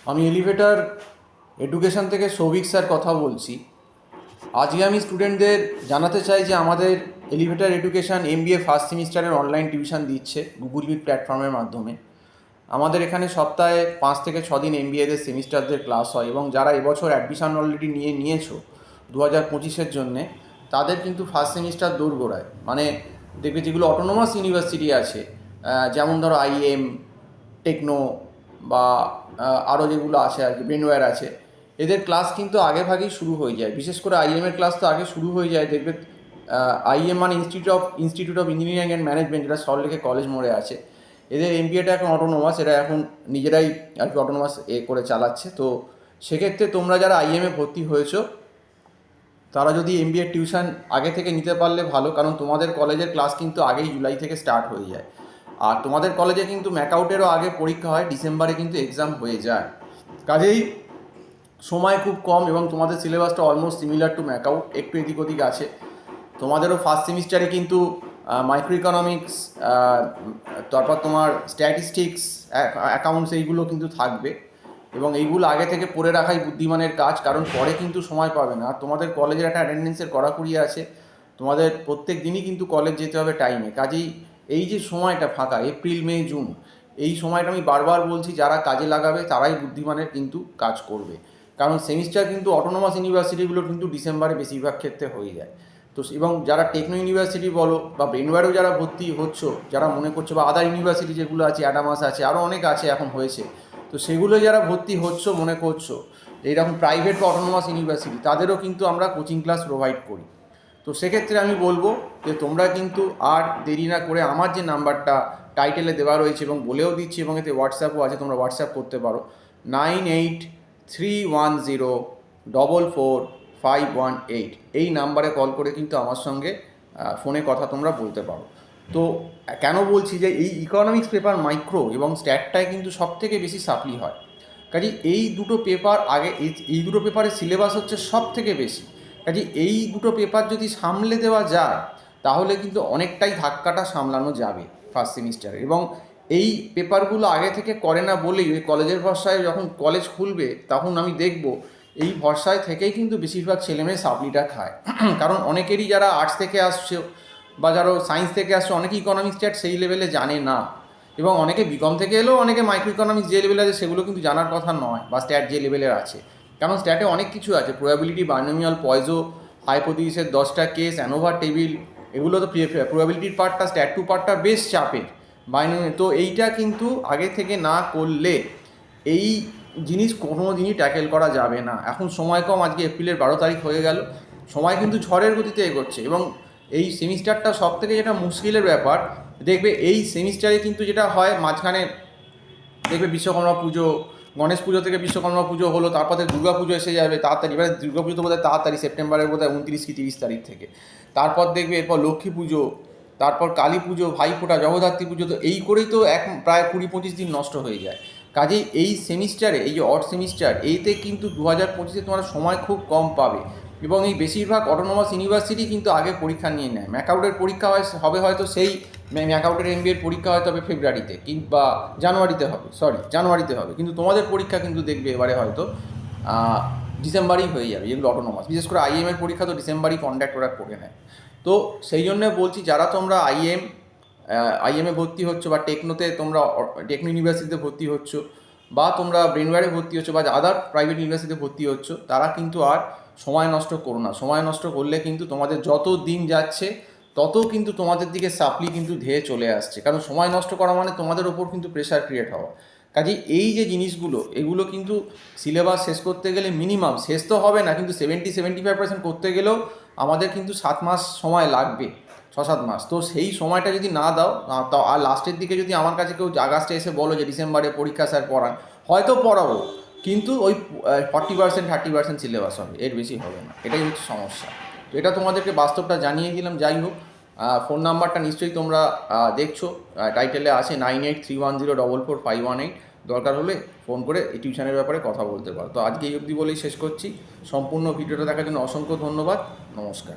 আমি elevator education থেকে Souvik sir কথা বলছি। আজকে আমি স্টুডেন্টদের জানাতে চাই যে আমাদের এলিভেটর এডুকেশন এমবিএ ফার্স্ট সেমিস্টারের অনলাইন টিউশন দিচ্ছে গুগল মিট প্ল্যাটফর্মের মাধ্যমে। আমাদের এখানে সপ্তাহে 5 থেকে 6 দিন এমবিএদের সেমিস্টারদের ক্লাস হয় এবং যারা এবছর অ্যাডমিশন অলরেডি নিয়েছো 2025-এর জন্যে, তাদের কিন্তু ফার্স্ট সেমিস্টার দোরগোড়ায়। মানে দেখবে যেগুলো অটোনোমাস ইউনিভার্সিটি আছে, যেমন ধরো আইএম, টেকনো বা আরও যেগুলো আছে আর কি, ব্রেনওয়্যার আছে, এদের ক্লাস কিন্তু আগে ভাগেই শুরু হয়ে যায়। বিশেষ করে আইএমের ক্লাস তো আগে শুরু হয়ে যায়। দেখবে আইএম মানে institute of engineering and management, যেটা সল্টলেকে কলেজ মোড়ে আছে। এদের এমবিএটা এখন অটোনোমাস, এরা এখন নিজেরাই আর কি অটোনোমাস করে চালাচ্ছে। তো সেক্ষেত্রে তোমরা যারা আইএমে ভর্তি হয়েছো, তারা যদি এমবিএ টিউশন আগে থেকে নিতে পারলে ভালো, কারণ তোমাদের কলেজের ক্লাস কিন্তু আগেই জুলাই থেকে স্টার্ট হয়ে যায়। আর তোমাদের কলেজে কিন্তু ম্যাকআউটেরও আগে পরীক্ষা হয়, ডিসেম্বরে কিন্তু এক্সাম হয়ে যায়। কাজেই সময় খুব কম এবং তোমাদের সিলেবাসটা অলমোস্ট সিমিলার টু ম্যাকআউট, একটু এদিক ওদিক আছে। তোমাদেরও ফার্স্ট সেমিস্টারে কিন্তু মাইক্রো ইকোনমিক্স, তারপর তোমার স্ট্যাটিস্টিক্স, অ্যাকাউন্টস, এইগুলো কিন্তু থাকবে এবং এইগুলো আগে থেকে পড়ে রাখাই বুদ্ধিমানের কাজ, কারণ পরে কিন্তু সময় পাবে না। আর তোমাদের কলেজের একটা অ্যাটেন্ডেন্সের কড়াকড়ি আছে, তোমাদের প্রত্যেক দিনই কিন্তু কলেজ যেতে হবে টাইমে। কাজেই এই যে সময়টা ফাঁকা, এপ্রিল মে জুন, এই সময়টা আমি বারবার বলছি, যারা কাজে লাগাবে তারাই বুদ্ধিমানের কিন্তু কাজ করবে। কারণ সেমিস্টার কিন্তু অটোনোমাস ইউনিভার্সিটিগুলো কিন্তু ডিসেম্বরে বেশিরভাগ ক্ষেত্রে হয়ে যায়। তো এবং যারা টেকনো ইউনিভার্সিটি বলো বা ব্রেনওয়্যারেও যারা ভর্তি হচ্ছ, যারা মনে করছো, বা আদার ইউনিভার্সিটি যেগুলো আছে, অ্যাডামাস আছে, আরও অনেক আছে এখন হয়েছে, তো সেগুলো যারা ভর্তি হচ্ছ মনে করছো এইরকম প্রাইভেট বা অটোনোমাস ইউনিভার্সিটি, তাদেরও কিন্তু আমরা কোচিং ক্লাস প্রোভাইড করি। তো সেক্ষেত্রে আমি বলবো যে তোমরা কিন্তু আর দেরি না করে আমার যে নাম্বারটা টাইটেলে দেওয়া রয়েছে এবং বলেও দিচ্ছি, এবং এতে হোয়াটসঅ্যাপও আছে, তোমরা হোয়াটসঅ্যাপ করতে পারো 9831044518, এই নাম্বারে কল করে কিন্তু আমার সঙ্গে ফোনে কথা তোমরা বলতে পারো। তো কেন বলছি যে এই ইকোনমিক্স পেপার মাইক্রো এবং স্ট্যাটটায় কিন্তু সব থেকে বেশি সাপ্লি হয়। কাজে এই দুটো পেপার আগে, এই দুটো পেপারের সিলেবাস হচ্ছে সব থেকে বেশি। কাজে এই দুটো পেপার যদি সামলে দেওয়া যায়, তাহলে কিন্তু অনেকটাই ধাক্কাটা সামলানো যাবে ফার্স্ট সেমিস্টারে। এবং এই পেপারগুলো আগে থেকে করে না বলেই ওই কলেজের ভরসায় যখন কলেজ খুলবে, তখন আমি দেখব এই ভরসায় থেকেই কিন্তু বেশিরভাগ ছেলেমেয়ে সাপ্লিটা খায়। কারণ অনেকেরই যারা আর্টস থেকে আসছে বা যারা সায়েন্স থেকে আসছে, অনেকে ইকোনমিক্স স্ট্যাট সেই লেভেলে জানে না, এবং অনেকে বিকম থেকে এলেও অনেকে মাইক্রো ইকোনমিক্স যে লেভেলে আছে সেগুলো কিন্তু জানার কথা নয়, বা স্ট্যাট যে লেভেলের আছে। কারণ স্ট্যাটে অনেক কিছু আছে, প্রবাবিলিটি, বাইনোমিয়াল, পয়জো, হাইপোথিসিসের 10টা কেস, অ্যানোভা টেবিল, এগুলো তো প্রবাবিলিটির পার্টটা, স্ট্যাট 2 পার্টটা বেশ চাপের। বাইনোমিয়াল তো এইটা কিন্তু আগে থেকে না করলে এই জিনিস কোনো দিনই ট্যাকেল করা যাবে না। এখন সময় কম, আজকে এপ্রিলের 12 তারিখ হয়ে গেল, সময় কিন্তু ঝড়ের গতিতে এগোচ্ছে। এবং এই সেমিস্টারটা সব থেকে যেটা মুশকিলের ব্যাপার, দেখবে এই সেমিস্টারে কিন্তু যেটা হয়, মাঝখানে দেখবে বিশ্বকর্মা পুজো, গণেশ পুজো থেকে বিশ্বকর্মা পুজো হলো, তারপরে দুর্গা পুজো এসে যাবে তাড়াতাড়ি। এবার দুর্গা পুজো তো বোধহয় তাড়াতাড়ি, সেপ্টেম্বরের বোধহয় 29 কি 30 তারিখ থেকে। তারপর দেখবে এরপর লক্ষ্মী পুজো, তারপর কালী পুজো, ভাইফোঁটা, জগদ্ধাত্রী পুজো, তো এই করেই তো প্রায় 20-25 দিন নষ্ট হয়ে যায়। কাজেই এই সেমিস্টারে, এই যে অড সেমিস্টার, এইতে কিন্তু 2025-এ তোমার সময় খুব কম পাবে। এবং এই বেশিরভাগ অটোনোমাস ইউনিভার্সিটি কিন্তু আগে পরীক্ষা নিয়ে নেয়। ম্যাকআউটের পরীক্ষা হবে হয়তো সেই ম্যাকআউটের এমবিএর পরীক্ষা হয়তো হবে ফেব্রুয়ারিতে কিংবা জানুয়ারিতে হবে, কিন্তু তোমাদের পরীক্ষা কিন্তু দেখবে এবারে হয়তো ডিসেম্বরেই হয়ে যাবে, যেগুলো অটোনোমাস। বিশেষ করে আইএমের পরীক্ষা তো ডিসেম্বরেই কন্ডাক্ট ওরা করে নেয়। তো সেই জন্য বলছি, যারা তোমরা আইএমে ভর্তি হচ্ছ, বা টেকনোতে তোমরা টেকনো ইউনিভার্সিটিতে ভর্তি হচ্ছ, বা তোমরা ব্রেনওয়্যারে ভর্তি হচ্ছ, বা আদার প্রাইভেট ইউনিভার্সিটিতে ভর্তি হচ্ছ, তারা কিন্তু আর সময় নষ্ট করো না। সময় নষ্ট করলে কিন্তু তোমাদের যত দিন যাচ্ছে তত কিন্তু তোমাদের দিকে সাপ্লি কিন্তু ধেয়ে চলে আসছে। কারণ সময় নষ্ট করা মানে তোমাদের ওপর কিন্তু প্রেশার ক্রিয়েট হওয়া। কাজেই এই যে জিনিসগুলো, এগুলো কিন্তু সিলেবাস শেষ করতে গেলে মিনিমাম, শেষ তো হবে না, কিন্তু 70-75% করতে গেলেও আমাদের কিন্তু 7 মাস সময় লাগবে, 6-7 মাস। তো সেই সময়টা যদি না দাও, আর লাস্টের দিকে যদি আমার কাছে কেউ আগস্টে এসে বলো যে ডিসেম্বরে পরীক্ষা স্যার পড়ান, হয়তো পড়াবো, কিন্তু ওই 40%-30% সিলেবাস হবে, এর বেশি হবে না। এটাই হচ্ছে সমস্যা। তো এটা তোমাদেরকে বাস্তবটা জানিয়ে দিলাম। যাই হোক, ফোন নাম্বারটা নিশ্চয়ই তোমরা দেখছো, টাইটেলে আছে 9831044518। দরকার হলে ফোন করে এই টিউশনের ব্যাপারে কথা বলতে পারো। তো আজকে এই অবধি বলেই শেষ করছি। সম্পূর্ণ ভিডিওটা দেখার জন্য অসংখ্য ধন্যবাদ। নমস্কার।